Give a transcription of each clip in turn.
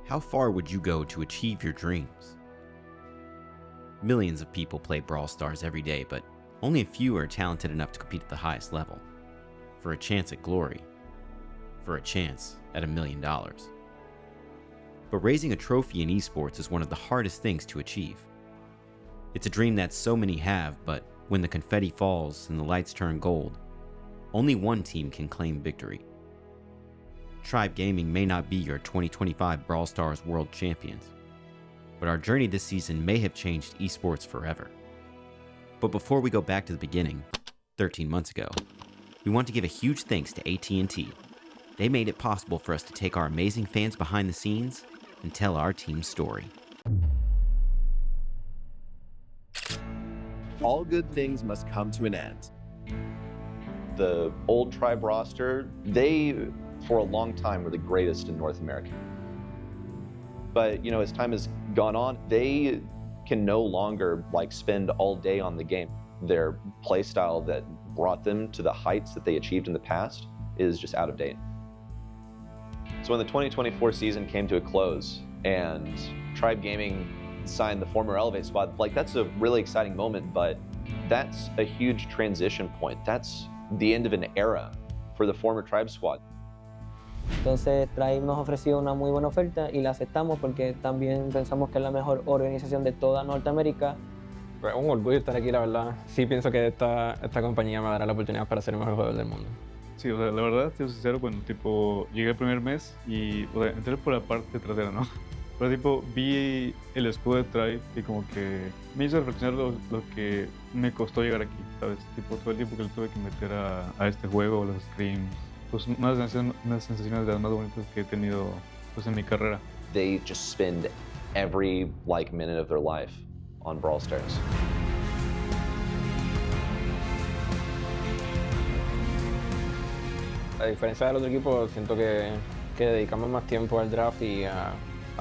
How far would you go to achieve your dreams? Millions of people play Brawl Stars every day, but only a few are talented enough to compete at the highest level. For a chance at glory. For a chance at $1 million. But raising a trophy in esports is one of the hardest things to achieve. It's a dream that so many have, but when the confetti falls and the lights turn gold, only one team can claim victory. Tribe Gaming may not be your 2025 Brawl Stars World Champions, but our journey this season may have changed esports forever. But before we go back to the beginning, 13 months ago, we want to give a huge thanks to AT&T. They made it possible for us to take our amazing fans behind the scenes and tell our team's story. All good things must come to an end. The old Tribe roster, they, for a long time, were the greatest in North America. But, as time has gone on, they can no longer spend all day on the game. Their play style that brought them to the heights that they achieved in the past is just out of date. So when the 2024 season came to a close and Tribe Gaming signed the former Elevate squad, that's a really exciting moment, but that's a huge transition point. That's the end of an era for the former Tribe squad. Entonces Tribe nos ofreció una muy buena oferta y la aceptamos porque también pensamos que es la mejor organización de toda Norteamérica. Pues un orgullo estar aquí, la verdad. Sí pienso que esta compañía me dará la oportunidad para ser el mejor jugador del mundo. Sí, la verdad, siendo sincero, cuando llegué el primer mes y entré por la parte trasera, ¿no? Pero vi el escudo de Tribe y como que me hizo reflexionar lo que me costó llegar aquí, ¿sabes? Todo el tiempo que le tuve que meter a este juego, los scrims, pues unas sensaciones de las más bonitas que he tenido en mi carrera. They just spend every minute of their life on Brawl Stars. A diferencia del otro equipo, siento que dedicamos más tiempo al draft y a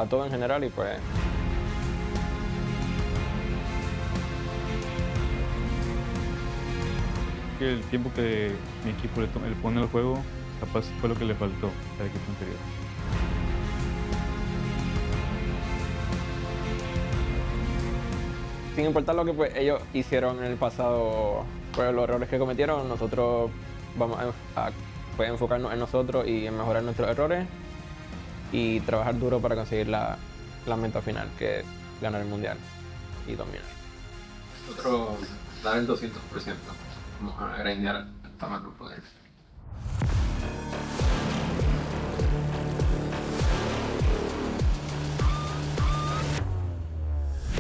todo en general y pues... El tiempo que mi equipo le pone al juego, capaz fue lo que le faltó al equipo anterior. Sin importar lo que ellos hicieron en el pasado, pues los errores que cometieron, nosotros vamos a enfocarnos en nosotros y en mejorar nuestros errores y trabajar duro para conseguir la meta final, que es ganar el mundial y dominar. Nosotros dar el 200%, vamos a grindear hasta más no poder.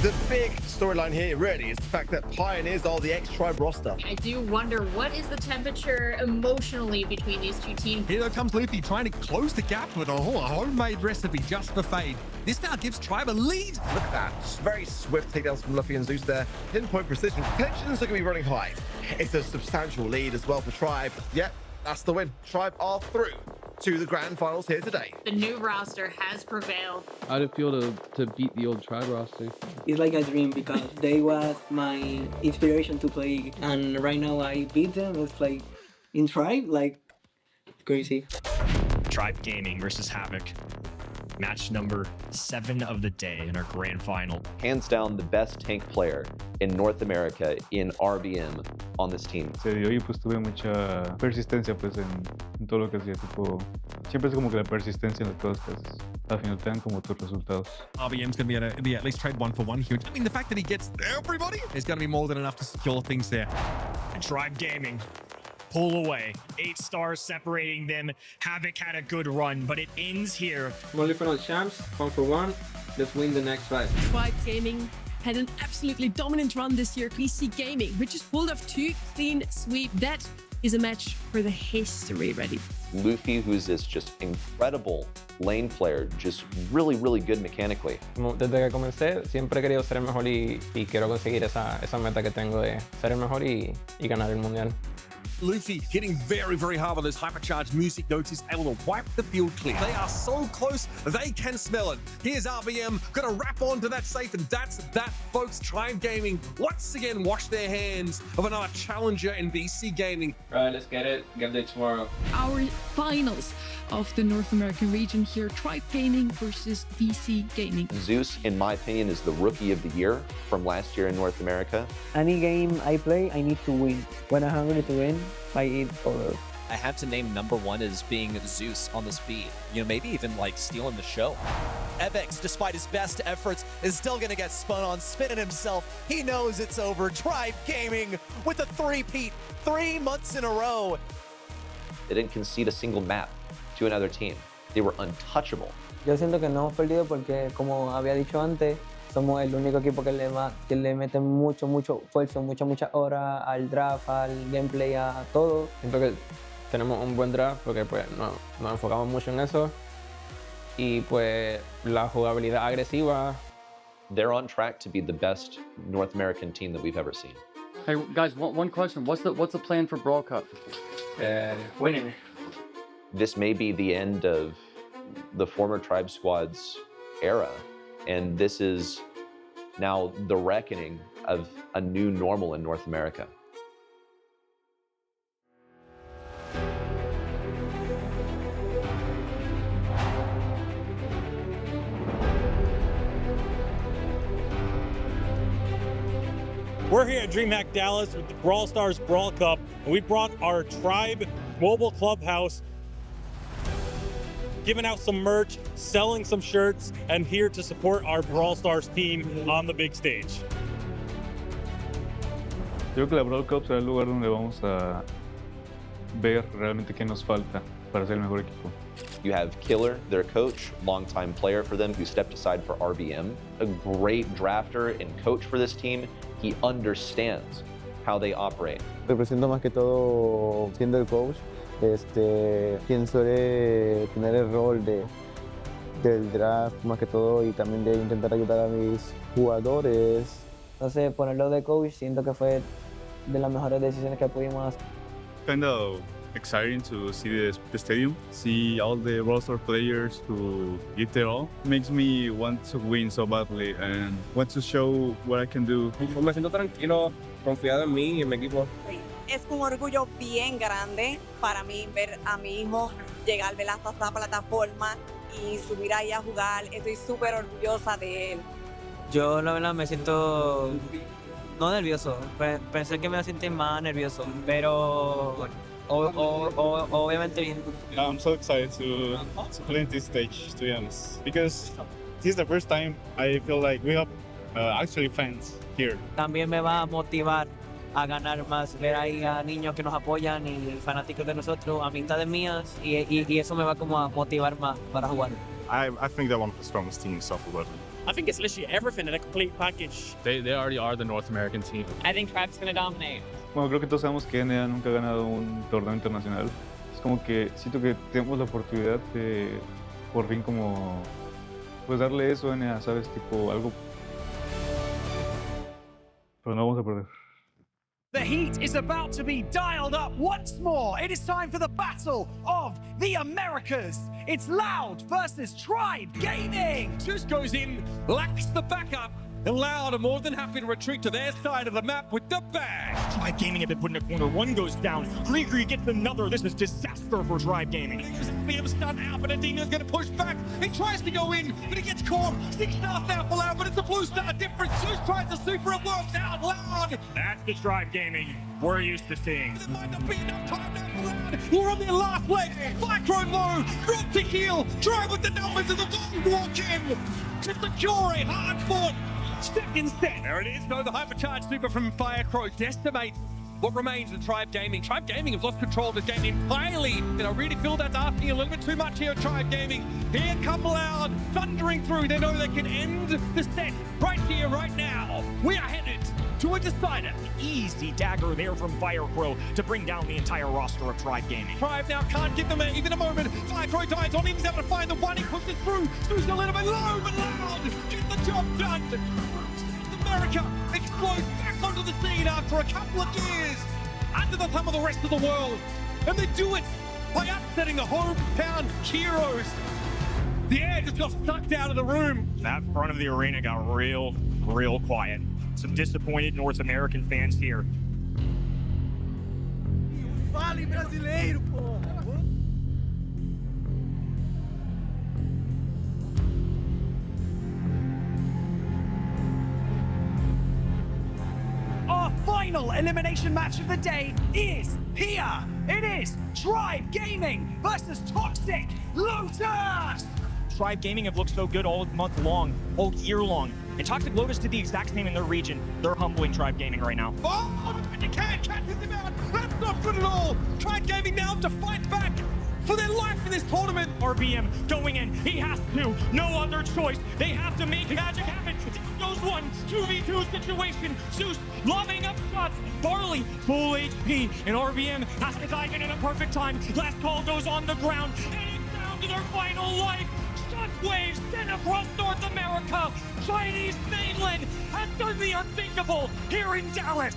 The big storyline here, really, is the fact that Pioneers are the ex-Tribe roster. I do wonder, what is the temperature emotionally between these two teams? Here comes Luffy trying to close the gap with a homemade recipe just for Fade. This now gives Tribe a lead. Look at that. Very swift takedowns from Luffy and Zeus there. Pinpoint precision. Tensions are going to be running high. It's a substantial lead as well for Tribe. Yep, that's the win. Tribe are through to the grand finals here today. The new roster has prevailed. How did it feel to beat the old Tribe roster? It's like a dream because they was my inspiration to play, and right now I beat them. It's in Tribe, crazy. Tribe Gaming versus Havoc. Match number 7 of the day in our grand final. Hands down the best tank player in North America in RBM on this team. Se dio y pues tuve mucha persistencia en todo lo que hacía. Siempre es como que la persistencia en las cosas que al final te dan como tus resultados. RBM's going to be at least trade 1-for-1 here. I mean, the fact that he gets everybody is going to be more than enough to secure things there. And Tribe Gaming pull away. 8 stars separating them. Havoc had a good run, but it ends here. Only final champs, 1-for-1. Let's win the next 5. Tribe Gaming had an absolutely dominant run this year. PC Gaming, which just pulled off 2 clean sweep. That is a match for the history, Reddy. Luffy, who's this just incredible lane player, just really, really good mechanically. Desde que comencé, siempre he querido ser el mejor y quiero conseguir esa meta que tengo de ser el mejor y ganar el mundial. Luffy hitting very, very hard on those hypercharged music notes. He's able to wipe the field clear. They are so close, they can smell it. Here's RBM, gonna wrap onto that safe, and that's that, folks. Tribe Gaming once again wash their hands of another challenger in BC Gaming. Right, let's get it. Game day tomorrow. Our finals of the North American region here. Tribe Gaming versus DC Gaming. Zeus, in my opinion, is the rookie of the year from last year in North America. Any game I play, I need to win. When I'm hungry to win, I eat all. I have to name number one as being Zeus on the speed. You know, maybe even like stealing the show. Evex, despite his best efforts, is still gonna get spun on, spinning himself. He knows it's over. Tribe Gaming with a three-peat, 3 months in a row. They didn't concede a single map to another team. They were untouchable. Yo siento que no hemos perdido porque, como había dicho antes, somos el único equipo que le mete mucho esfuerzo, mucha hora al draft, al gameplay, a todo. Siento que tenemos un buen draft porque pues nos enfocamos mucho en eso y pues la jugabilidad agresiva. They're on track to be the best North American team that we've ever seen. Hey guys, one question. What's the plan for Brawl Cup? Winning. This may be the end of the former Tribe Squad's era, and this is now the reckoning of a new normal in North America. We're here at DreamHack Dallas with the Brawl Stars Brawl Cup, and we brought our Tribe mobile clubhouse, giving out some merch, selling some shirts, and here to support our Brawl Stars team on the big stage. Yo creo que la Brawl Cup será el lugar donde vamos a ver realmente qué nos falta para ser el mejor equipo. You have Killer, their coach, longtime player for them, who stepped aside for RBM, a great drafter and coach for this team. He understands how they operate. Represento más que todo, siendo el coach, quien suele tener el rol del draft más que todo y también de intentar ayudar a mis jugadores. Entonces, ponerlo de coach, siento que fue de las mejores decisiones que pudimos hacer. Kind of exciting to see the stadium, see all the Brawl Stars players who give their all. Makes me want to win so badly and want to show what I can do. Me siento tranquilo, confiado en mí y en mi equipo. Es un orgullo bien grande para mí ver a mi hijo llegar de esta plataforma y subir ahí a jugar. Estoy súper orgullosa de él. Yo la verdad me siento no nervioso, pensé que me iba a sentir más nervioso, pero obviamente bien. I'm so excited to play in this stage, to be honest, because this is the first time I feel like we have actually fans here. También me va a motivar a ganar más, ver ahí a niños que nos apoyan y fanáticos de nosotros, amistades mías, y eso me va como a motivar más para jugar. I think they're one of the strongest teams of the world. I think it's literally everything in a complete package. They already are the North American team. I think Tribe's going to dominate. Bueno, creo que todos sabemos que NA nunca ha ganado un torneo internacional. Es como que siento que tenemos la oportunidad de por fin como pues darle eso a NA, ¿sabes? Tipo algo. Pero no vamos a perder. The heat is about to be dialed up once more. It is time for the battle of the Americas. It's Loud versus Tribe Gaming. Zeus goes in, lacks the backup, and Loud are more than happy to retreat to their side of the map with the bag. Tribe Gaming have been put in a corner. One goes down. Gree gets another. This is disaster for Tribe Gaming. BM stunned out, but Adino's going to push back. He tries to go in, but he gets caught. 6 stars now for Loud, but it's a blue star difference. Zeus tries to super, it works out. Loud. That's the Tribe Gaming we're used to seeing. There might not be enough time now for Loud. We're on their last leg. Micro low, drop to heal. Tribe with the numbers and the gold walk in to secure a hard-fought second set. There it is, though, the hypercharged super from Firecrow decimates what remains of Tribe Gaming. Tribe Gaming have lost control of this game entirely, and I really feel that's asking a little bit too much here at Tribe Gaming. Here come Loud, thundering through. They know they can end the set right here, right now. We are headed to a decider. Easy dagger there from Firecrow to bring down the entire roster of Tribe Gaming. Tribe now can't give them even a moment. Firecrow dies on him, he's able to find the one, he pushes through. Zeus a little bit low, but Loud get the job done. America explodes back onto the scene after a couple of years under the thumb of the rest of the world, and they do it by upsetting the hometown heroes. The air just got sucked out of the room. That front of the arena got real quiet. Some disappointed North American fans here. Fale brasileiro, porra! final elimination match of the day is here. It is Tribe Gaming versus Toxic Lotus. Tribe Gaming have looked so good all month long, all year long. And Toxic Lotus did the exact same in their region. They're humbling Tribe Gaming right now. Oh, you can't catch him out. That's not good at all. Tribe Gaming now to fight back for their life in this tournament. RBM going in. He has to. No other choice. They have to make magic happen. Goes one 2v2 situation. Zeus lobbing up shots. Barley full HP. And RBM has to dive in at a perfect time. Last call goes on the ground. And it's down to their final life. Shockwaves sent across North America. Chinese mainland has done the unthinkable here in Dallas.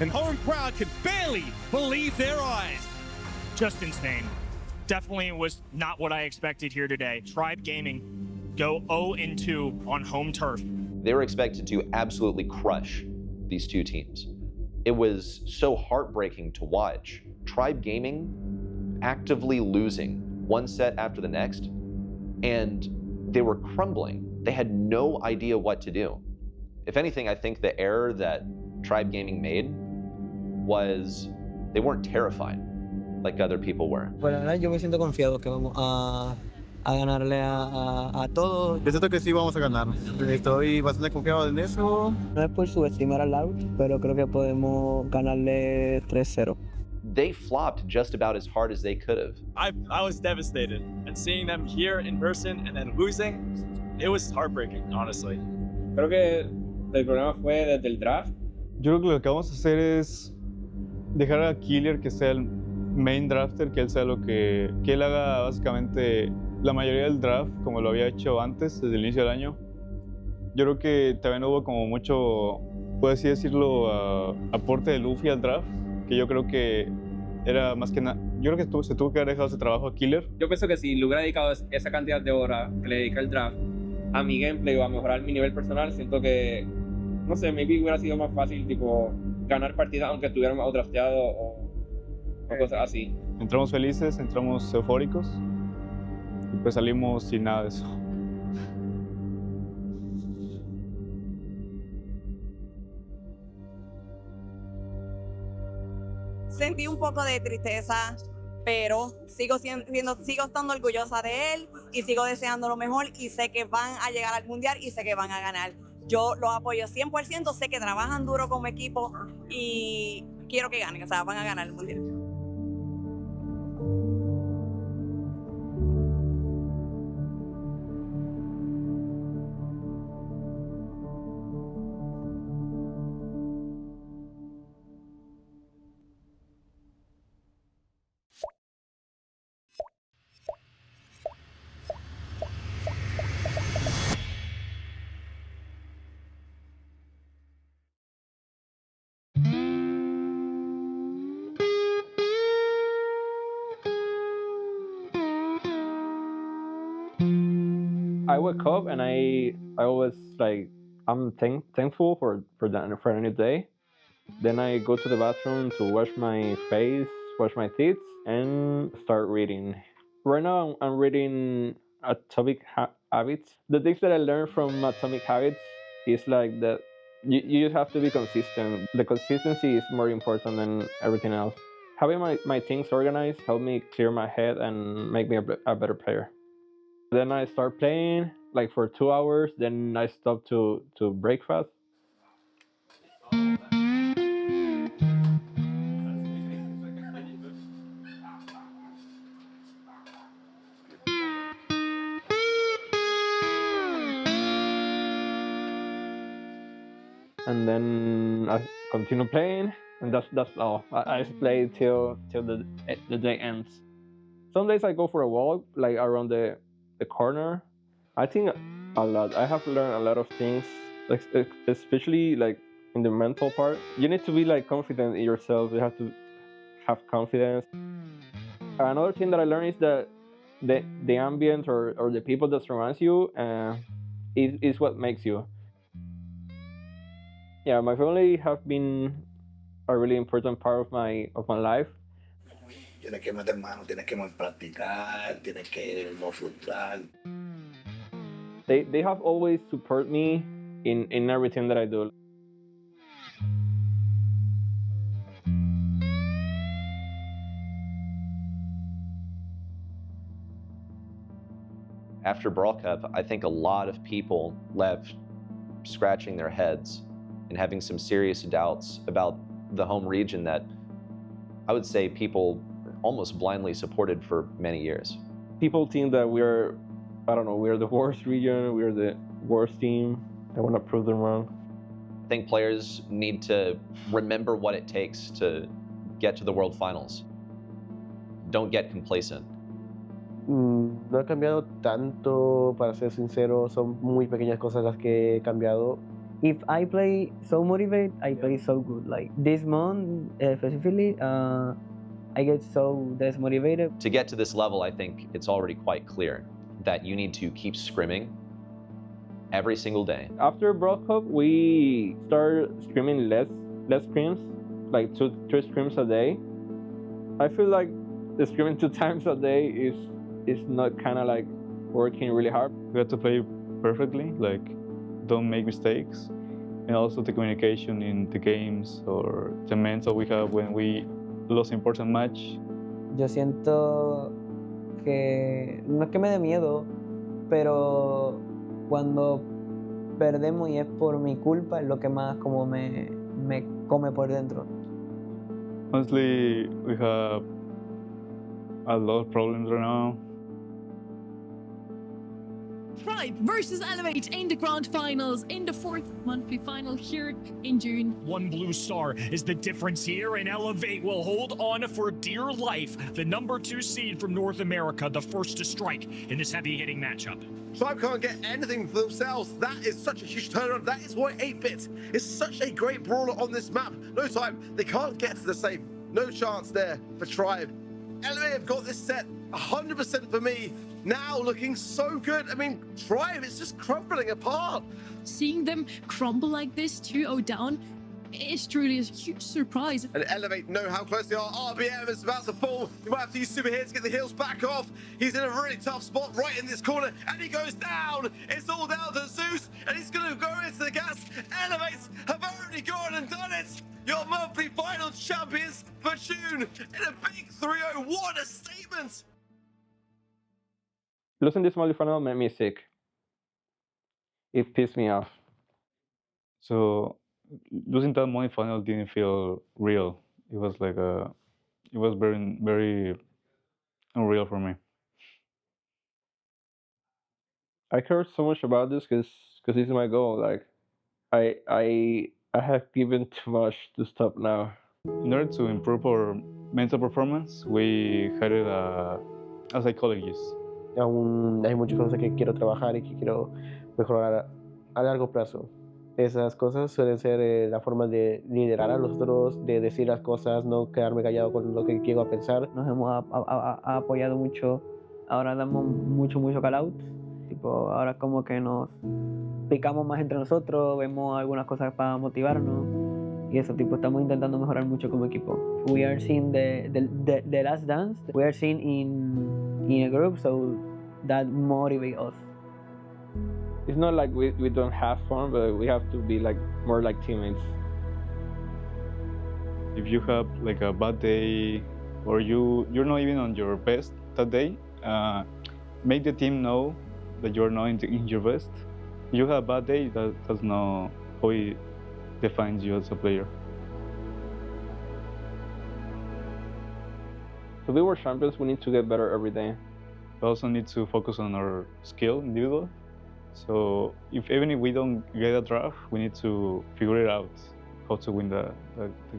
And home crowd can barely believe their eyes. Just insane. Definitely was not what I expected here today. Tribe Gaming go 0-2 on home turf. They were expected to absolutely crush these two teams. It was so heartbreaking to watch. Tribe Gaming actively losing one set after the next, and they were crumbling. They had no idea what to do. If anything, I think the error that Tribe Gaming made was they weren't terrified like other people were. Bueno, la verdad yo me siento confiado que vamos a ganarle a todos. Yo siento que sí vamos a ganar. Estoy bastante confiado en eso. No es por subestimar a Loud, pero creo que podemos ganarle 3-0. They flopped just about as hard as they could have. I was devastated, and seeing them here in person and then losing, it was heartbreaking, honestly. Creo que el problema fue desde el draft. Yo creo que lo que vamos a hacer es dejar a Killer que sea el main drafter, que él sea lo que él haga básicamente la mayoría del draft, como lo había hecho antes, desde el inicio del año. Yo creo que también hubo como mucho, puedo así decirlo, aporte de Luffy al draft, que yo creo que era más que nada, yo creo que se tuvo que haber dejado ese trabajo a Killer. Yo pienso que si le hubiera dedicado esa cantidad de horas que le dedica al draft a mi gameplay o a mejorar mi nivel personal, siento que, no sé, maybe hubiera sido más fácil, tipo, ganar partidas aunque estuviéramos outdrafteado o cosas así. Entramos felices, entramos eufóricos y pues salimos sin nada de eso. Sentí un poco de tristeza, pero sigo estando orgullosa de él y sigo deseando lo mejor y sé que van a llegar al mundial y sé que van a ganar. Yo los apoyo 100%, sé que trabajan duro como equipo y quiero que ganen, o sea, van a ganar el mundial. I wake up and I always like I'm thankful for a new day. Then I go to the bathroom to wash my face, wash my teeth, and start reading. Right now I'm reading Atomic Habits. The things that I learned from Atomic Habits is like that you just have to be consistent. The consistency is more important than everything else. Having my things organized helped me clear my head and make me a better player. Then I start playing like for 2 hours, then I stop to breakfast. And then I continue playing, and that's all. I just play till the day ends. Some days I go for a walk, like around the corner. I think a lot. I have learned a lot of things, like especially like in the mental part. You need to be like confident in yourself. You have to have confidence. Another thing that I learned is that the ambient or the people that surrounds you is what makes you. Yeah, my family have been a really important part of my life. Tienes que meter mano, tienes que practicar, tienes que no frustrar. They have always supported me in everything that I do. After Brawl Cup, I think a lot of people left scratching their heads and having some serious doubts about the home region that I would say people almost blindly supported for many years. People think that we're, I don't know, we're the worst region, we're the worst team. I want to prove them wrong. I think players need to remember what it takes to get to the World Finals. Don't get complacent. No ha cambiado tanto, para ser sincero, son muy pequeñas cosas las que he cambiado. If I play so motivated, I play so good. Like this month specifically, I get so desmotivated. To get to this level, I think it's already quite clear that you need to keep scrimming every single day. After Brawl Cup, we started scrimming less scrims, like 2-3 scrims a day. I feel like the scrimming 2 times a day is not kind of like working really hard. We have to play perfectly, like don't make mistakes, and also the communication in the games or the mental we have when we lose important match. Yo siento que no es que me dé miedo, pero cuando perdemos y es por mi culpa es lo que más como me come por dentro. Honestly, we have a lot of problems right now. Tribe versus Elevate in the grand finals in the 4th monthly final here in June. One blue star is the difference here, and Elevate will hold on for dear life. The number 2 seed from North America, the first to strike in this heavy-hitting matchup. Tribe can't get anything for themselves. That is such a huge turnaround. That is why 8-Bit is such a great brawler on this map. No time. They can't get to the safe. No chance there for Tribe. Elevate have got this set 100% for me. Now looking so good. I mean, Tribe is just crumbling apart. Seeing them crumble like this, 2-0 down, is truly a huge surprise. And Elevate know how close they are. RBM is about to fall. He might have to use super here to get the heals back off. He's in a really tough spot right in this corner, and he goes down. It's all down to Zeus, and he's going to go into the gas. Elevate have already gone and done it. Your monthly final champions for June in a big 3-0. What a statement! Losing this monthly final made me sick. It pissed me off. So losing that money final didn't feel real. It was like it was very, very unreal for me. I care so much about this because this is my goal. Like, I have given too much to stop now. In order to improve our mental performance, we hired a psychologist. Aún hay muchas cosas que quiero trabajar y que quiero mejorar a largo plazo. Esas cosas suelen ser la forma de liderar a los otros, de decir las cosas, no quedarme callado con lo que llego a pensar. Nos hemos apoyado mucho, ahora damos mucho call out. Tipo, ahora como que nos picamos más entre nosotros, vemos algunas cosas para motivarnos y eso, tipo, estamos intentando mejorar mucho como equipo. We are seeing the last dance, we are seeing in a group, so that motivates us. It's not like we don't have fun, but we have to be like more like teammates. If you have like a bad day or you're not even on your best that day, make the team know that you're not in your best. If you have a bad day, that's not how it defines you as a player. To be world champions, we need to get better every day. We also need to focus on our skill individual. So even if we don't get a draft, we need to figure it out how to win the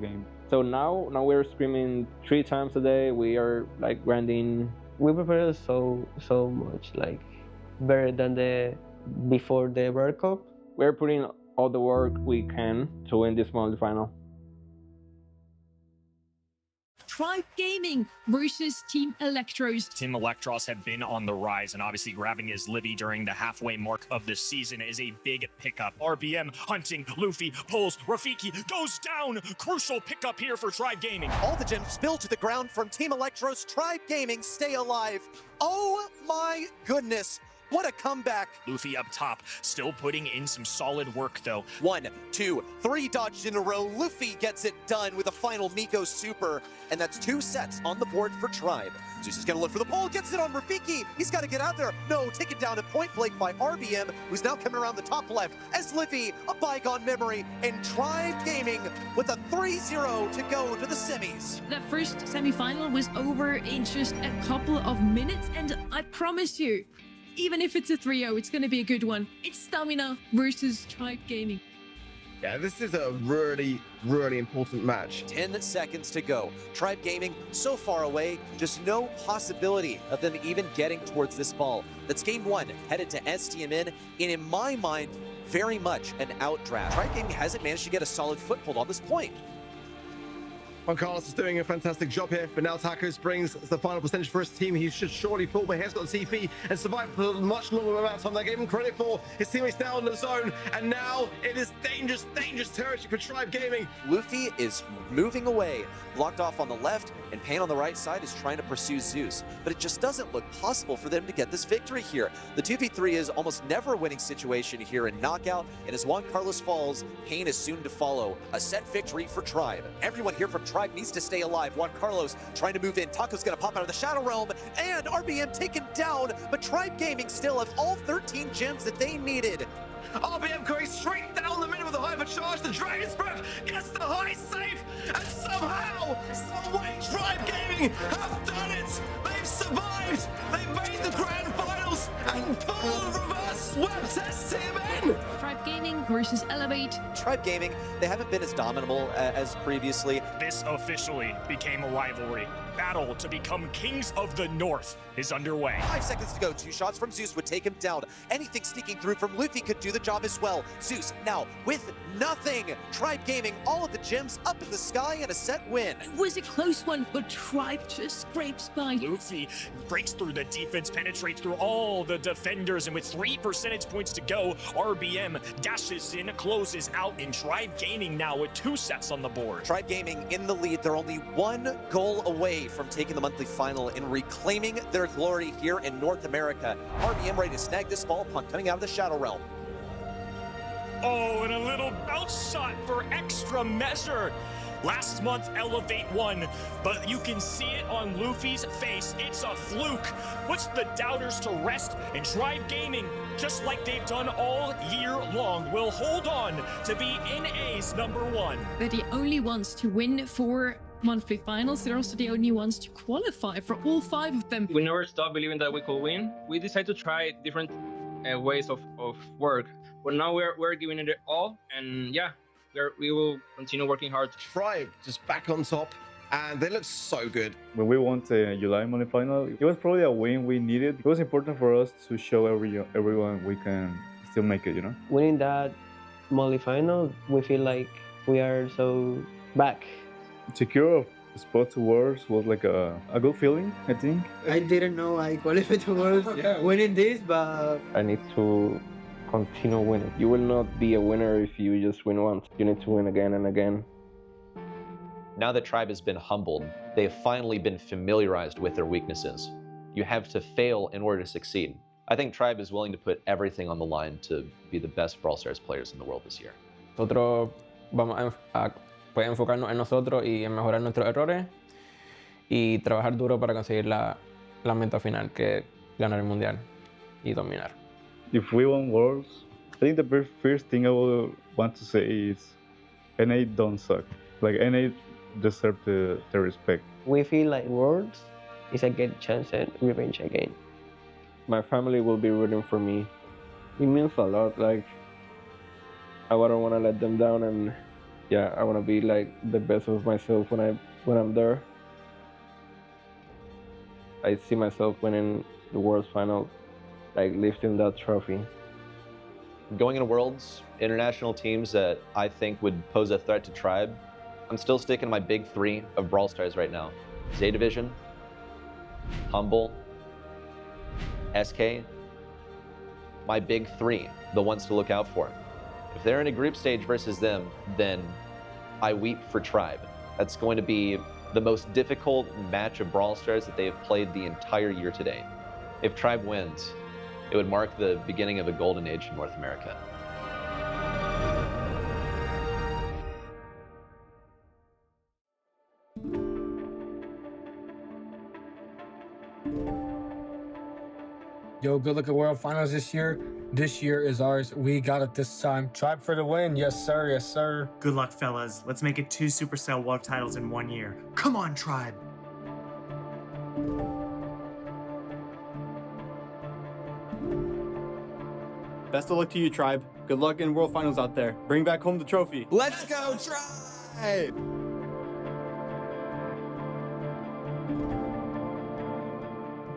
game. So now we're screaming 3 times a day. We are like grinding. We prepare so much, like better than before the World Cup. We're putting all the work we can to win this monthly final. Tribe Gaming versus Team Electros. Team Electros have been on the rise, and obviously grabbing his Livy during the halfway mark of the season is a big pickup. RBM hunting, Luffy pulls, Rafiki goes down. Crucial pickup here for Tribe Gaming. All the gems spill to the ground from Team Electros. Tribe Gaming stay alive. Oh my goodness. What a comeback. Luffy up top, still putting in some solid work though. 1, 2, 3 dodged in a row. Luffy gets it done with a final Miko super, and that's 2 sets on the board for Tribe. Zeus is gonna look for the pole, gets it on Rafiki. He's gotta get out there. No, taken down at point blank by RBM, who's now coming around the top left as Luffy, a bygone memory, and Tribe Gaming with a 3-0 to go to the semis. That first semi-final was over in just a couple of minutes, and I promise you, even if it's a 3-0, it's going to be a good one. It's Stamina versus Tribe Gaming. Yeah, this is a really, really important match. 10 seconds to go. Tribe Gaming so far away, just no possibility of them even getting towards this ball. That's game 1, headed to STMN, and in my mind, very much an outdraft. Tribe Gaming hasn't managed to get a solid foothold on this point. Juan Carlos is doing a fantastic job here, but now Tacos brings the final percentage for his team. He should surely pull, but he has got the TP and survive for a much longer amount of time. They gave him credit for his teammates down in the zone, and now it is dangerous, dangerous territory for Tribe Gaming. Luffy is moving away, blocked off on the left, and Pain on the right side is trying to pursue Zeus. But it just doesn't look possible for them to get this victory here. The 2v3 is almost never a winning situation here in Knockout, and as Juan Carlos falls, Pain is soon to follow. A set victory for Tribe. Everyone here from Tribe needs to stay alive. Juan Carlos trying to move in. Taco's gonna pop out of the Shadow Realm, and RBM taken down, but Tribe Gaming still have all 13 gems that they needed. RBM going straight down the middle with a hypercharge. The Dragon's Breath gets the high safe, and somehow, some way, Tribe Gaming have done it. They've survived. They've made the grand finals and full reverse swept STMN. Tribe Gaming versus Elevate. Tribe Gaming, they haven't been as dominable as previously. This officially became a rivalry. Battle to become Kings of the North is underway. 5 seconds to go. 2 shots from Zeus would take him down. Anything sneaking through from Luffy could do the job as well. Zeus now with nothing. Tribe Gaming, all of the gems up in the sky, and a set win. It was a close one, but Tribe just scrapes by. Luffy breaks through the defense, penetrates through all the defenders, and with 3 percentage points to go, RBM dashes in, closes out, and Tribe Gaming now with 2 sets on the board. Tribe Gaming in the lead. They're only 1 goal away from taking the monthly final and reclaiming their glory here in North America. RBM ready to snag this ball upon coming out of the Shadow Realm. Oh, and a little bounce shot for extra measure. Last month, Elevate won, but you can see it on Luffy's face. It's a fluke. Puts the doubters to rest, and Tribe Gaming, just like they've done all year long, will hold on to be NA's #1. They're the only ones to win 4 monthly finals. They're also the only ones to qualify for all 5 of them. We never stopped believing that we could win. We decided to try different ways of work, but now we're giving it all, and yeah, we will continue working hard. Tribe just back on top, and they look so good. When we won the July money final, it was probably a win we needed. It was important for us to show everyone we can still make it, you know? Winning that monthly final, we feel like we are so back. Secure a spot to Worlds was like a good feeling, I think. I didn't know I qualified to Worlds winning this, but I need to continue winning. You will not be a winner if you just win once. You need to win again and again. Now that Tribe has been humbled, they have finally been familiarized with their weaknesses. You have to fail in order to succeed. I think Tribe is willing to put everything on the line to be the best Brawl Stars players in the world this year. Nosotros vamos a pues, enfocarnos en nosotros y en mejorar nuestros errores y trabajar duro para conseguir la meta final, que es ganar el mundial y dominar. If we won Worlds, I think the very first thing I would want to say is NA don't suck. Like NA deserve the respect. we feel like Worlds is a good chance at revenge again. My family will be rooting for me. It means a lot. Like, I don't want to let them down, and yeah, I want to be like the best of myself when I'm there. I see myself winning the Worlds final, like lifting that trophy. Going into Worlds, international teams that I think would pose a threat to Tribe, I'm still sticking to my big three of Brawl Stars right now. Z Division, Humble, SK, my big three, the ones to look out for. If they're in a group stage versus them, then I weep for Tribe. That's going to be the most difficult match of Brawl Stars that they have played the entire year today. If Tribe wins, It would mark the beginning of a golden age in North America. Yo, good luck at World Finals this year. This year is ours. We got it this time. Tribe for the win. Yes, sir. Yes, sir. Good luck, fellas. Let's make it 2 Supercell World titles in 1 year. Come on, Tribe. Best of luck to you, Tribe. Good luck in World Finals out there. Bring back home the trophy. Let's go, Tribe!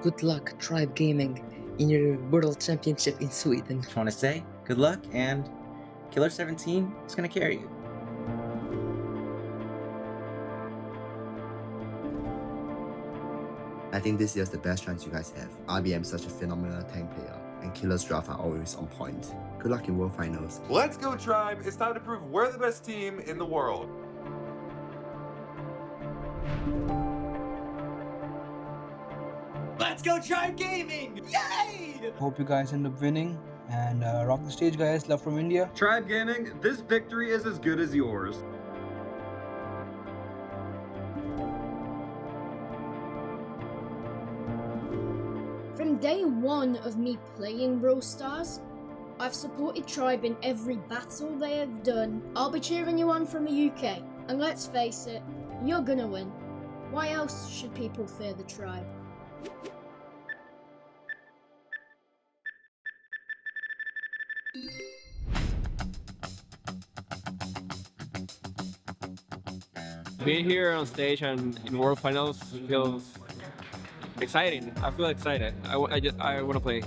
Good luck, Tribe Gaming, in your World Championship in Sweden. Just want to say, good luck, and Killer 17 is going to carry you. I think this year's the best chance you guys have. RBM is such a phenomenal tank player, and Killer's draft are always on point. Good luck in World Finals. Let's go, Tribe! It's time to prove we're the best team in the world. Let's go, Tribe Gaming! Yay! Hope you guys end up winning. And rock the stage, guys. Love from India. Tribe Gaming, this victory is as good as yours. From day one of me playing Brawl Stars, I've supported Tribe in every battle they have done. I'll be cheering you on from the UK, and let's face it, you're gonna win. Why else should people fear the Tribe? Being here on stage and in World Finals feels exciting. I feel excited. I want to play.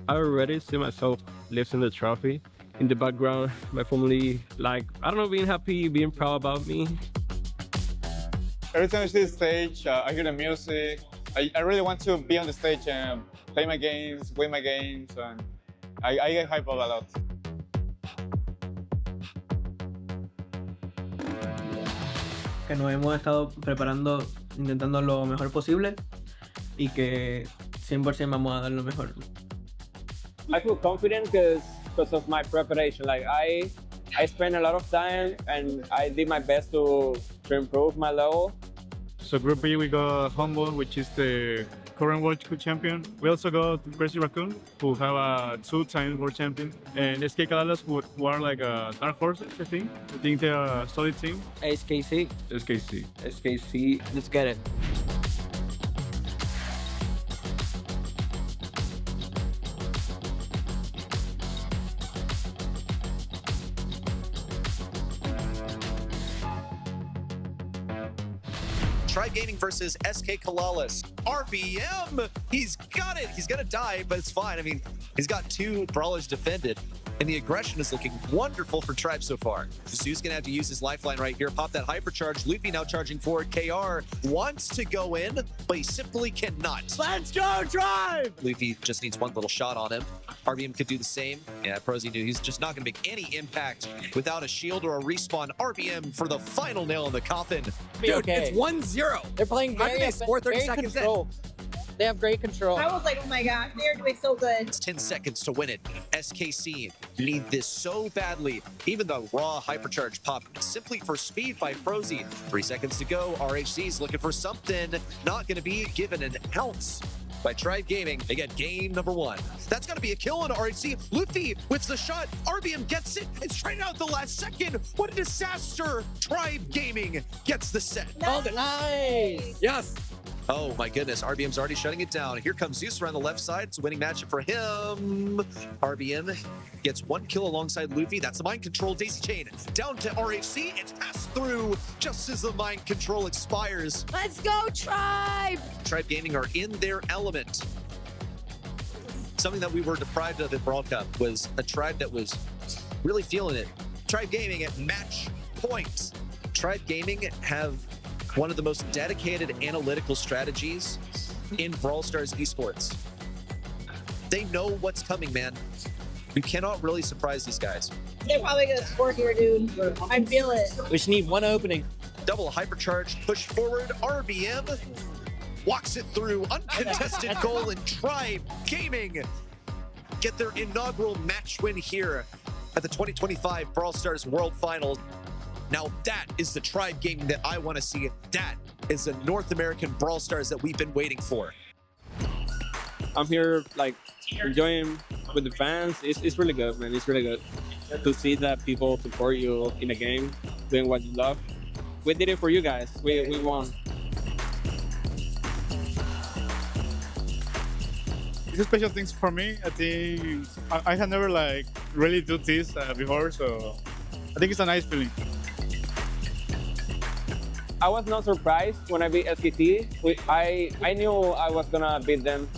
I already see myself lifting the trophy. In the background, my family, like, I don't know, being happy, being proud about me. Every time I see the stage, I hear the music. I really want to be on the stage and play my games, win my games, and I get hyped a lot. Que nos hemos estado preparando, intentando lo mejor posible y que 100% vamos a dar lo mejor. I feel confident because of my preparation. Like I spent a lot of time and I did my best to improve my level. So Group B, we got Humble, which is the current World Cup champion. We also got Crazy Raccoon, who have a 2-time World champion, and SK Calales, who are like Dark Horses, I think. I think they're a solid team. SKC. SKC. SKC. Let's get it. Tribe Gaming versus SK Calales. RBM, he's got it. He's gonna die, but it's fine. I mean, he's got 2 brawlers defended, and the aggression is looking wonderful for Tribe so far. Zeus gonna have to use his lifeline right here, pop that hypercharge. Luffy now charging forward. KR wants to go in, but he simply cannot. Let's go, Tribe! Luffy just needs one little shot on him. RBM could do the same. Yeah, Prosy knew he's just not gonna make any impact without a shield or a respawn. RBM for the final nail in the coffin. Dude, it's 1-0. They're playing How very, can they score 30 very seconds control. They have great control. I was like, oh my gosh, they're doing so good. It's 10 seconds to win it. SKC need this so badly. Even the raw hypercharge pop simply for speed by Prosy. 3 seconds to go. RHC's looking for something. Not going to be given an ounce by Tribe Gaming. They get game number 1. That's going to be a kill on RHC. Luffy with the shot. RBM gets it. It's straight out the last second. What a disaster. Tribe Gaming gets the set. Oh, nice. Yes. Oh my goodness, RBM's already shutting it down. Here comes Zeus around the left side. It's a winning matchup for him. RBM gets 1 kill alongside Luffy. That's the mind control daisy chain. Down to RHC. It's passed through just as the mind control expires. Let's go, Tribe! Tribe Gaming are in their element. Something that we were deprived of at Brawl Cup was a tribe that was really feeling it. Tribe Gaming at match point. Tribe Gaming have one of the most dedicated analytical strategies in Brawl Stars Esports. They know what's coming, man. You cannot really surprise these guys. They're probably gonna score here, dude. I feel it. We just need one opening. Double hypercharge, push forward, RBM. walks it through. Uncontested goal, and Tribe Gaming get their inaugural match win here at the 2025 Brawl Stars World Finals. Now that is the Tribe Gaming that I want to see. That is the North American Brawl Stars that we've been waiting for. I'm here like enjoying with the fans. It's really good, man. It's really good to see that people support you in a game, doing what you love. We did it for you guys. We won. It's a special thing for me. I think I have never like really do this before, so I think it's a nice feeling. I was not surprised when I beat SKT. I knew I was gonna beat them.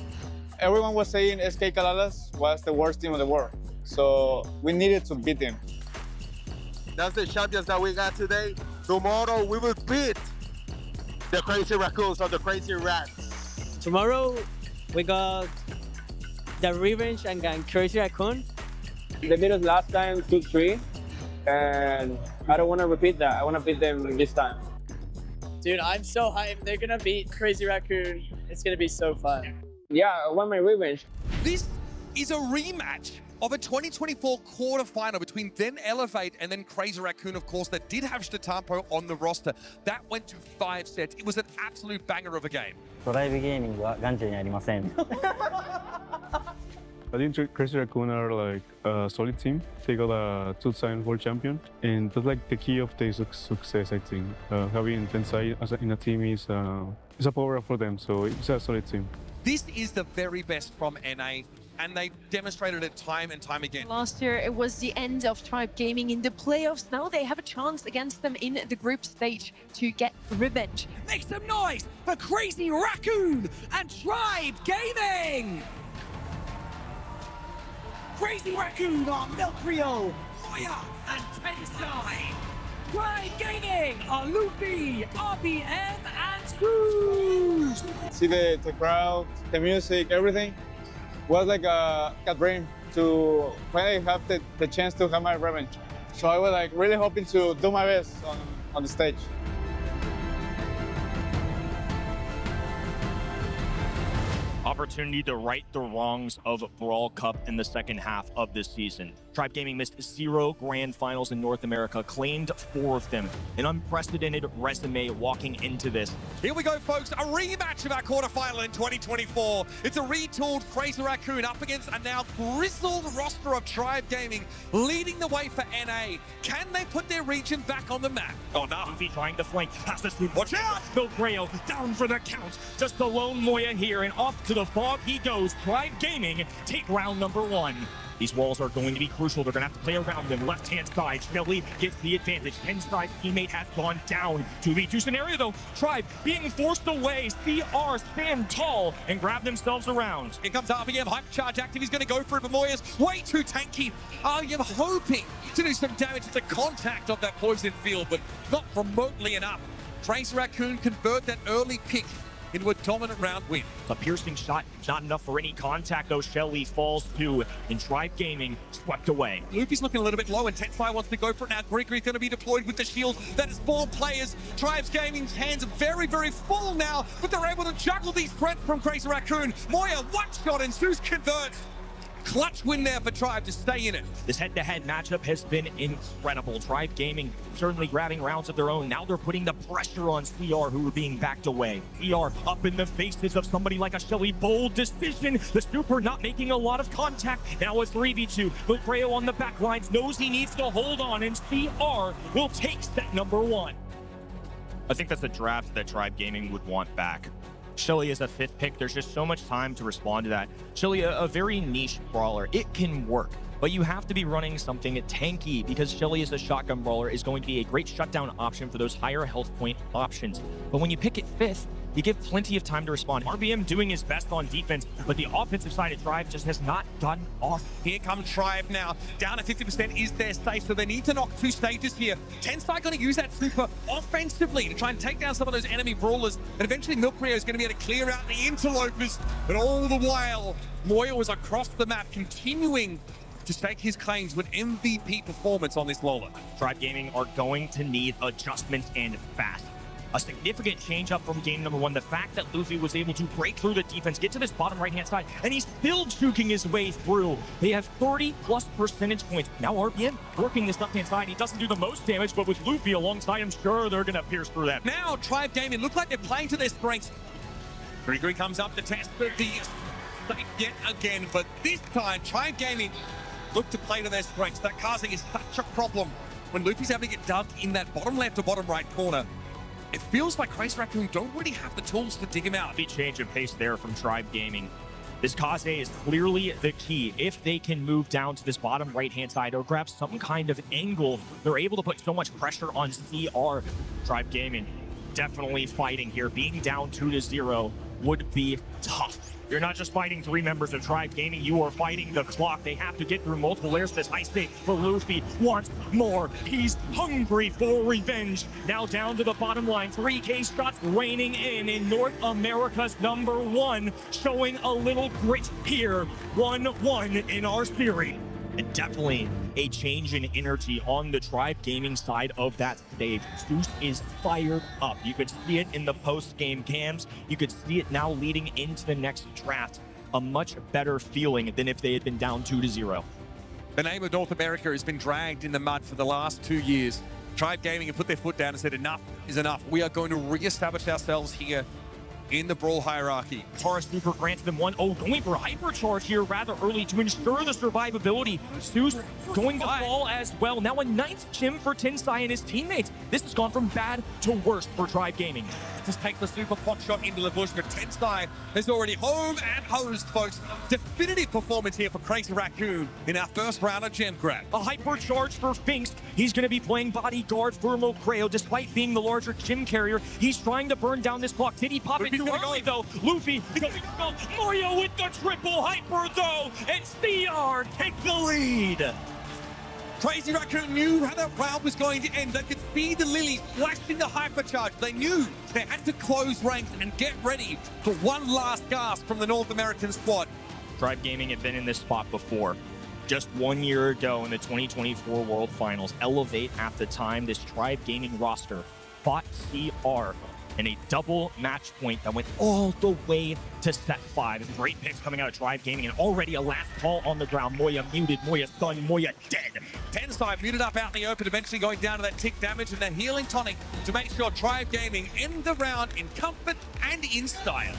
Everyone was saying SK Calales was the worst team in the world, so we needed to beat them. That's the champions that we got today. Tomorrow we will beat the crazy raccoons or the crazy rats. Tomorrow we got the revenge and crazy raccoon. They beat us last time 2-3, and I don't want to repeat that. I want to beat them this time. Dude, I'm so hyped. They're gonna beat Crazy Raccoon. It's gonna be so fun. Yeah, I want my revenge. This is a rematch of a 2024 quarterfinal between then Elevate and then Crazy Raccoon, of course, that did have Shtatampo on the roster. That went to 5 sets. It was an absolute banger of a game. ドライブゲーミングは眼中にありません。I think Crazy Raccoon are like a solid team. They got a 2-time world champion, and that's like the key of their success. I think having Tensai in a team is a power for them. So it's a solid team. This is the very best from NA, and they demonstrated it time and time again. Last year, it was the end of Tribe Gaming in the playoffs. Now they have a chance against them in the group stage to get revenge. Make some noise for Crazy Raccoon and Tribe Gaming! Crazy Raccoon are Milkrio, Moya, and Tensai. Tribe Gaming are Luffy, RBM, and Zeus. See the crowd, the music, everything was like a dream to finally have the chance to have my revenge. So I was like really hoping to do my best on the stage. Opportunity to right the wrongs of Brawl Cup in the second half of this season. Tribe Gaming missed 0 grand finals in North America, claimed 4 of them. An unprecedented resume walking into this. Here we go, folks. A rematch of our quarterfinal in 2024. It's a retooled Crazy Raccoon up against a now grizzled roster of Tribe Gaming, leading the way for NA. Can they put their region back on the map? Oh, no. Luffy trying to flank. Has the swoop. Watch out! Milkrio down for the count. Just the lone Moya here, and off to the fog he goes. Tribe Gaming take round number 1. These walls are going to be crucial. They're going to have to play around them. Left-hand side, Shelly gets the advantage. Tenside's teammate has gone down. 2v2 scenario, though. Tribe being forced away. CR stand tall and grab themselves around. Here comes RBM. Hypercharge active. He's going to go for it, but Moya's way too tanky. RBM hoping to do some damage to the contact of that poison field, but not remotely enough. Crazy Raccoon convert that early pick into a dominant round win. A piercing shot, not enough for any contact, though. Shelly falls too, and Tribe Gaming swept away. Luffy's looking a little bit low, and Tensai wants to go for it now. Gregory's going to be deployed with the shield. That is 4 players. Tribe Gaming's hands are very, very full now, but they're able to juggle these threats from Crazy Raccoon. Moya, one shot, and Zeus converts. Clutch win there for Tribe to stay in it. This head-to-head matchup has been incredible. Tribe Gaming certainly grabbing rounds of their own. Now they're putting the pressure on CR, who are being backed away. CR up in the faces of somebody like a Shelly. Bold decision. The Super not making a lot of contact. Now it's 3v2. Milkrio on the back lines knows he needs to hold on, and CR will take set number 1. I think that's a draft that Tribe Gaming would want back. Shelly is a 5th pick. There's just so much time to respond to that. Shelly, a very niche brawler. It can work, but you have to be running something tanky, because Shelly as a shotgun brawler is going to be a great shutdown option for those higher health point options. But when you pick it 5th, you give plenty of time to respond. RBM doing his best on defense, but the offensive side of Tribe just has not gotten off. Here comes Tribe now. Down to 50% is their stay, so they need to knock 2 stages here. Tensai going to use that super offensively to try and take down some of those enemy brawlers, and eventually Milkrio is going to be able to clear out the interlopers. But all the while, Moya was across the map, continuing to stake his claims with MVP performance on this Lola. Tribe Gaming are going to need adjustments, and fast. A significant change up from game number one. The fact that Luffy was able to break through the defense, get to this bottom right-hand side, and he's still juking his way through. They have 30+ percentage points. Now RBM working this left-hand side. He doesn't do the most damage, but with Luffy alongside him, sure, they're going to pierce through that. Now, Tribe Gaming look like they're playing to their strengths. Gregory comes up to test the state yet again, but this time, Tribe Gaming look to play to their strengths. That casting is such a problem. When Luffy's able to get dug in that bottom left or bottom right corner, it feels like Crazy Raccoon don't really have the tools to dig him out. Big change of pace there from Tribe Gaming. This Kaze is clearly the key. If they can move down to this bottom right-hand side or grab some kind of angle, they're able to put so much pressure on CR. Tribe Gaming definitely fighting here. Being down 2-0 would be tough. You're not just fighting 3 members of Tribe Gaming, you are fighting the clock. They have to get through multiple layers of this high stake, but Luffy wants more. He's hungry for revenge. Now down to the bottom line, 3K shots raining in North America's #1, showing a little grit here. 1-1 in our series. And definitely a change in energy on the Tribe Gaming side of that stage. Zeus is fired up. You could see it in the post-game cams. You could see it now leading into the next draft. A much better feeling than if they had been down 2-0. The name of North America has been dragged in the mud for the last 2 years. Tribe Gaming have put their foot down and said enough is enough. We are going to re-establish ourselves here in the Brawl hierarchy. Taurus Super grants them one. Oh, going for a hypercharge here rather early to ensure the survivability. Zeus going to fall as well. Now a ninth gym for Tensai and his teammates. This has gone from bad to worst for Tribe Gaming. Just take the super pot shot into the bush, but Tensai is already home and hosed, folks. Definitive performance here for Crazy Raccoon in our first round of gem grab. A hypercharge for Finks. He's going to be playing bodyguard for Mocreo. Despite being the larger gym carrier, he's trying to burn down this clock. Did he pop it too early, though? Luffy going to go. Moria with the triple hyper, though, and CR take the lead. Crazy Raccoon knew how that round was going to end. They could see the Lily flash into hypercharge. They knew they had to close ranks and get ready for one last gasp from the North American squad. Tribe Gaming had been in this spot before. Just 1 year ago in the 2024 World Finals, Elevate at the time, this Tribe Gaming roster fought CR in a double match point that went all the way to set 5. Great picks coming out of Tribe Gaming, and already a last call on the ground. Moya muted, Moya stunned, Moya dead. Tensai muted up out in the open, eventually going down to that tick damage and that healing tonic to make sure Tribe Gaming end the round in comfort and in style.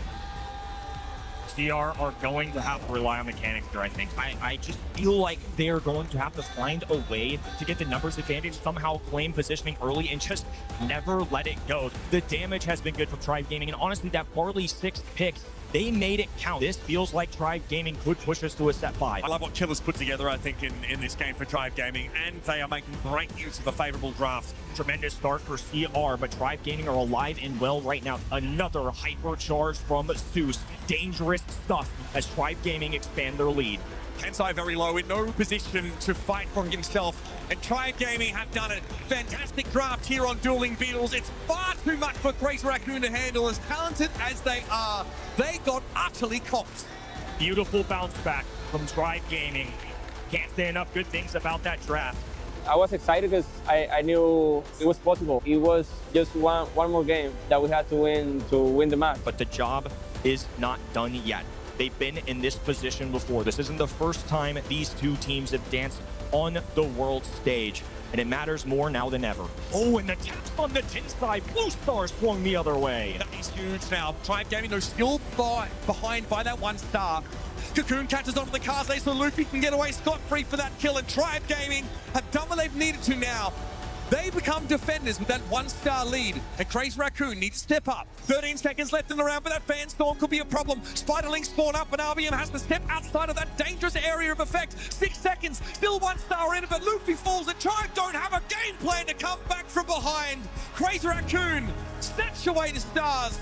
CR are going to have to rely on mechanics here, I think. I just feel like they're going to have to find a way to get the numbers advantage, somehow claim positioning early, and just never let it go. The damage has been good from Tribe Gaming, and honestly, that Barley 6th pick, they made it count. This feels like Tribe Gaming could push us to a set 5. I love what Killer's put together, I think, in this game for Tribe Gaming, and they are making great use of a favorable draft. Tremendous start for CR, but Tribe Gaming are alive and well right now. Another hypercharge from Zeus. Dangerous stuff as Tribe Gaming expand their lead. Tensai very low, in no position to fight for himself. And Tribe Gaming have done it. Fantastic draft here on Dueling Beetles. It's far too much for Crazy Raccoon to handle. As talented as they are, they got utterly copped. Beautiful bounce back from Tribe Gaming. Can't say enough good things about that draft. I was excited because I knew it was possible. It was just one more game that we had to win the match. But the job is not done yet. They've been in this position before. This isn't the first time these two teams have danced on the world stage, and it matters more now than ever. Oh, and the taps on the Tensai. Blue Stars swung the other way. That is huge now. Tribe Gaming, they're still behind by that 1 star. Cocoon catches onto the Kaze so Luffy can get away scot-free for that kill, and Tribe Gaming have done what they've needed to now. They become defenders with that 1-star lead, and Crazy Raccoon needs to step up. 13 seconds left in the round, but that fan storm could be a problem. Spiderlings spawn up, and RBM has to step outside of that dangerous area of effect. 6 seconds, still 1-star in, but Luffy falls, and Tribe don't have a game plan to come back from behind. Crazy Raccoon snatch away the stars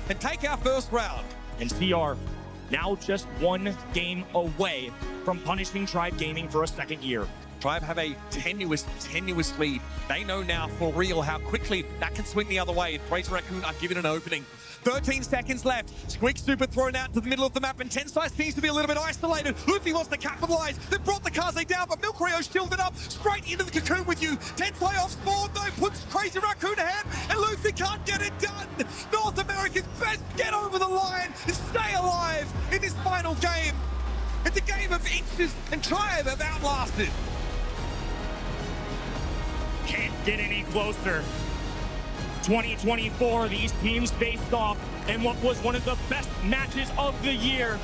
and take our first round. And CR now just one game away from punishing Tribe Gaming for a second year. Tribe have a tenuous lead. They know now for real how quickly that can swing the other way. Crazy Raccoon are given an opening. 13 seconds left. Quick super thrown out to the middle of the map, and Tensai seems to be a little bit isolated. Luffy wants to capitalize. They've brought the Kaze down, but Milcreo shielded up straight into the cocoon with you. Tensai off spawn though, puts Crazy Raccoon ahead, and Luffy can't get it done. North America's best get over the line and stay alive in this final game. It's a game of inches, and Tribe have outlasted. Can't get any closer. 2024, these teams faced off in what was one of the best matches of the year.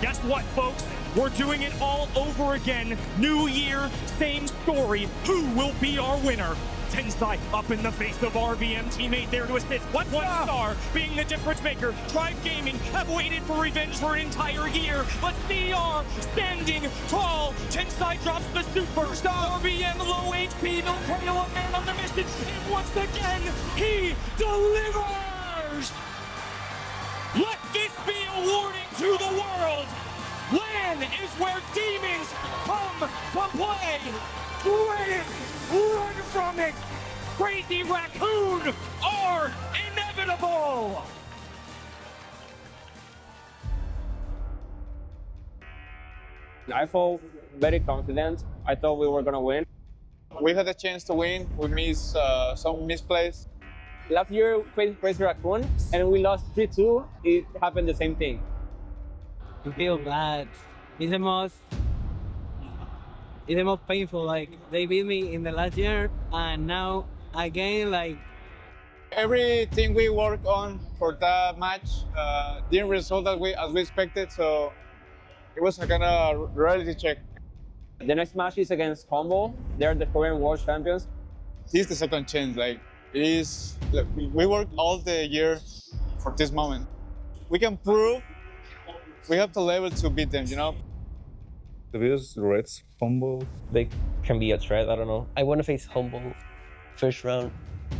Guess what, folks? We're doing it all over again. New year, same story. Who will be our winner? Tensai up in the face of RBM, teammate there to assist. One star being the difference maker. Tribe Gaming have waited for revenge for an entire year, but CR standing tall. Tensai drops the superstar. RBM low HP, Milcreo a man on the mission, and once again, he delivers! Let this be a warning to the world. LAN is where demons come to play. Run from it! Crazy Raccoon are inevitable! I felt very confident. I thought we were gonna win. We had a chance to win. We missed some misplays. Last year we faced Crazy Raccoon and we lost 3-2. It happened the same thing. I feel bad. It's the most painful. Like, they beat me in the last year, and now again, like, everything we worked on for that match didn't result as we expected, so it was a kind of reality check. The next match is against Humble. They're the current world champions. This is the second chance. Like, it is. Like, we worked all the year for this moment. We can prove we have the level to beat them, you know. The videos, Reds, Humble. They can be a threat, I don't know. I want to face Humble. First round,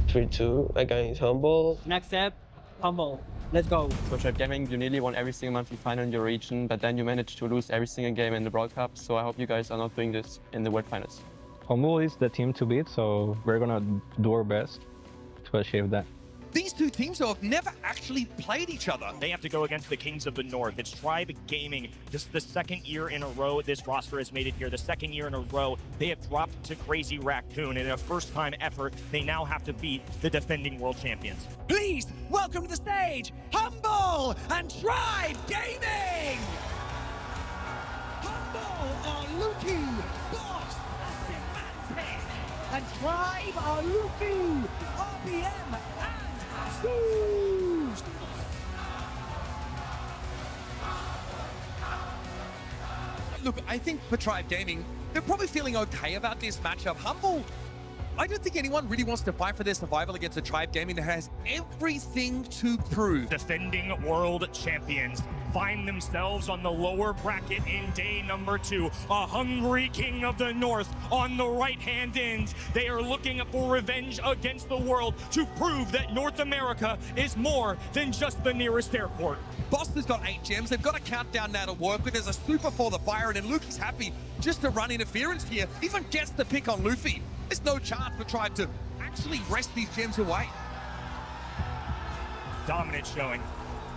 3-2 against Humble. Next step, Humble. Let's go. For Tribe Gaming, you nearly won every single monthly final in your region, but then you managed to lose every single game in the Brawl Cup, so I hope you guys are not doing this in the World Finals. Humble is the team to beat, so we're gonna do our best to achieve that. These two teams though have never actually played each other. They have to go against the Kings of the North. It's Tribe Gaming. This is the second year in a row this roster has made it here. The second year in a row they have dropped to Crazy Raccoon. In a first-time effort, they now have to beat the defending world champions. Please welcome to the stage, Humble and Tribe Gaming! Humble are Lucky, Boss, Semantic, and Tribe are Luffy, RBM, and Zeus! Look, I think for Tribe Gaming, they're probably feeling okay about this matchup. Humble, I don't think anyone really wants to fight for their survival against a Tribe Gaming that has everything to prove. Defending world champions find themselves on the lower bracket in day number 2. A hungry King of the North on the right-hand end. They are looking for revenge against the world to prove that North America is more than just the nearest airport. Boss has got 8 gems. They've got a countdown now to work with. There's a super for the Byron, and Luffy's happy just to run interference here. Even gets the pick on Luffy. There's no chance for Tribe to actually wrest these gems away. Dominant showing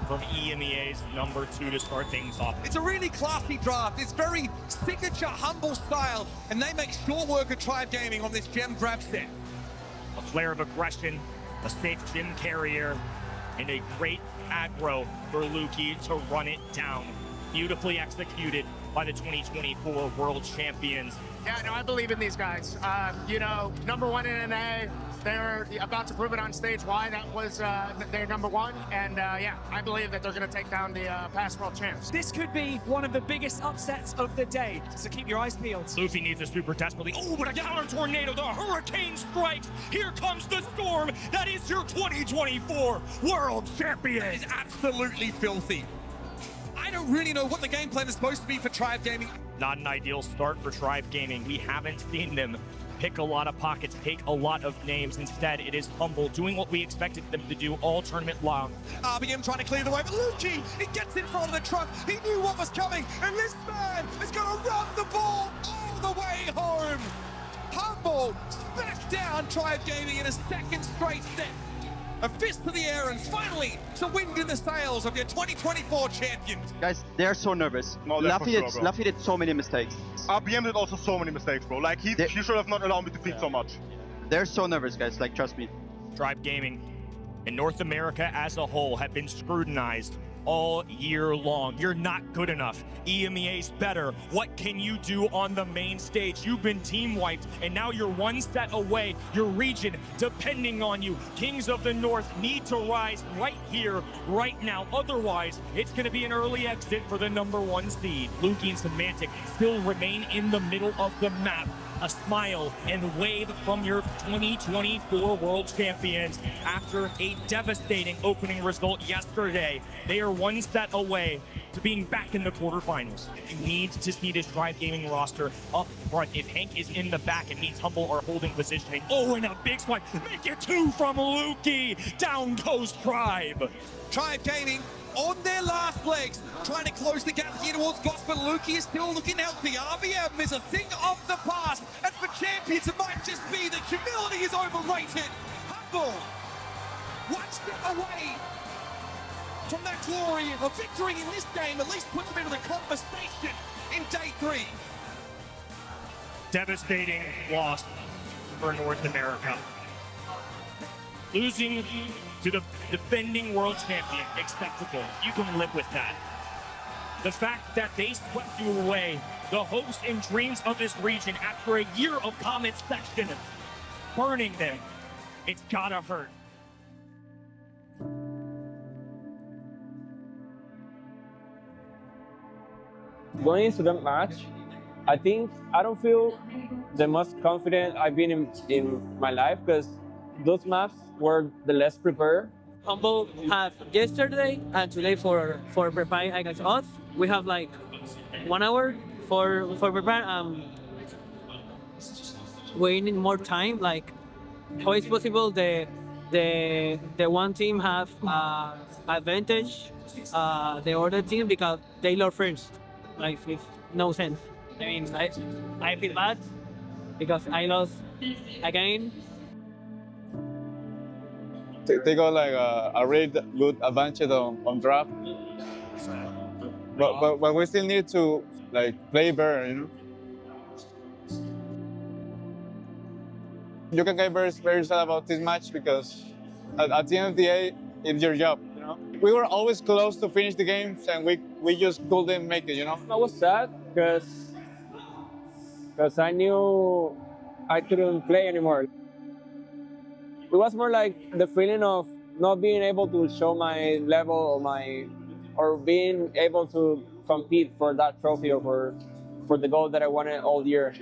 from EMEA's number 2 to start things off. It's a really classy draft. It's very signature Humble style, and they make short work of Tribe Gaming on this gem grab set. A flare of aggression, a safe gem carrier, and a great aggro for Luki to run it down. Beautifully executed by the 2024 World Champions. Yeah, no, I believe in these guys. You know, number 1 in NA, they're about to prove it on stage why that was their number 1. And yeah, I believe that they're going to take down the past world champs. This could be one of the biggest upsets of the day, so keep your eyes peeled. Luffy needs a super desperately. Oh, but a counter tornado, the hurricane strikes. Here comes the storm. That is your 2024 World Champion. That is absolutely filthy. I don't really know what the game plan is supposed to be for Tribe Gaming. Not an ideal start for Tribe Gaming. We haven't seen them pick a lot of pockets, take a lot of names. Instead, it is Humble doing what we expected them to do all tournament long. RBM trying to clear the way, but Luffy, he gets in front of the truck. He knew what was coming, and this man is going to run the ball all the way home. Humble smacked down Tribe Gaming in a second straight set. A fist to the air, and finally, some wind in the sails of your 2024 champions. Guys, they're so nervous. No, that's for sure, bro. Luffy did so many mistakes. RBM did also so many mistakes, bro. Like, he should have not allowed me to feed so much. They're so nervous, guys. Like, trust me. Tribe Gaming and North America as a whole have been scrutinized all year long. You're not good enough. EMEA's better. What can you do on the main stage? You've been team wiped, and now you're one set away. Your region depending on you. Kings of the North need to rise right here, right now. Otherwise, it's going to be an early exit for the #1 seed. Luki and Semantic still remain in the middle of the map. A smile and wave from your 2024 World Champions after a devastating opening result yesterday. They are one set away to being back in the quarterfinals. You need to see this Tribe Gaming roster up front. If Hank is in the back, it means Humble are holding positioning. Oh, and a big swipe. Make it 2 from Luki. Down goes Tribe. Tribe Gaming on their last legs, trying to close the gap here towards boss, but Luki is still looking healthy. RBM is a thing of the past, and for champions, it might just be that humility is overrated. Humble, one step away from that glory of victory in this game, at least puts them into the conversation in day 3. Devastating loss for North America. Losing to the defending world champion, acceptable. You can live with that. The fact that they swept you away, the hopes and dreams of this region after a year of comment section, burning them, it's gotta hurt. Going into the match, I don't feel the most confident I've been in my life, because those maps were the less prepared. Humble have yesterday and today for preparing against us. We have like 1 hour for prepare. We need more time. Like, how is possible the one team have advantage the other team because they lost first? Like, it's no sense. I mean, I feel bad because I lost again. They got like a really good advantage on draft, but we still need to like play better, you know. You can get very sad about this match because at the end of the day, it's your job, you know. We were always close to finish the games, and we just couldn't make it, you know. I was sad because I knew I couldn't play anymore. It was more like the feeling of not being able to show my level or being able to compete for that trophy or for the goal that I wanted all year.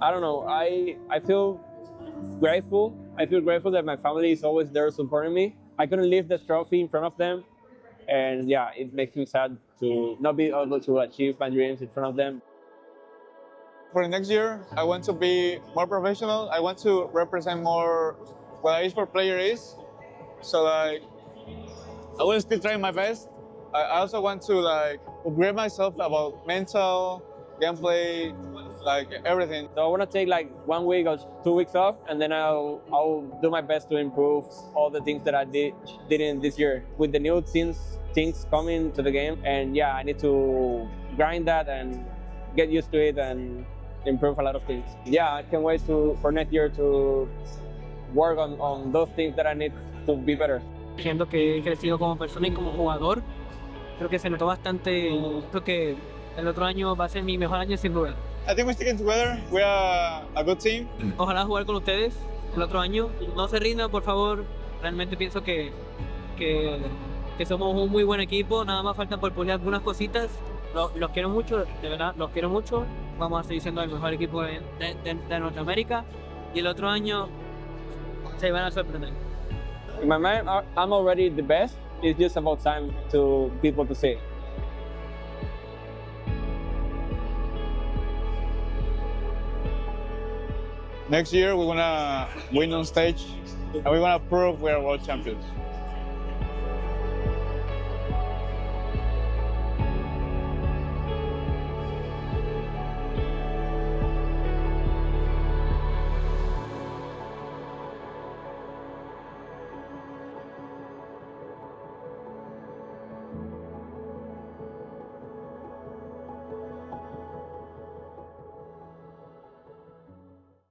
I don't know. I feel grateful. I feel grateful that my family is always there supporting me. I couldn't leave the trophy in front of them, and yeah, it makes me sad to not be able to achieve my dreams in front of them. For the next year, I want to be more professional. I want to represent more what an esports player is. So like, I will still try my best. I also want to like upgrade myself about mental, gameplay, like everything. So I want to take like 1 week or 2 weeks off, and then I'll do my best to improve all the things that I didn't this year with the new things coming to the game. And yeah, I need to grind that and get used to it and improve a lot of things. Yeah, I can't wait for next year to work on those things that I need to be better. Siento que he crecido como persona y como jugador. Creo que se notó bastante. Creo que el otro año va a ser mi mejor año sin duda. I think we're sticking together. We are a good team. Ojalá jugar con ustedes el otro año. No se rindan, por favor. Realmente pienso que somos un muy buen equipo. Nada más falta por poner algunas cositas. Los quiero mucho, de verdad, los quiero mucho. Vamos a seguir siendo el mejor equipo de Norteamérica. Y el otro año se van a sorprender. In my mind, I'm already the best. It's just about time to people to say it. next year we're gonna win on stage and we're gonna prove we are world champions.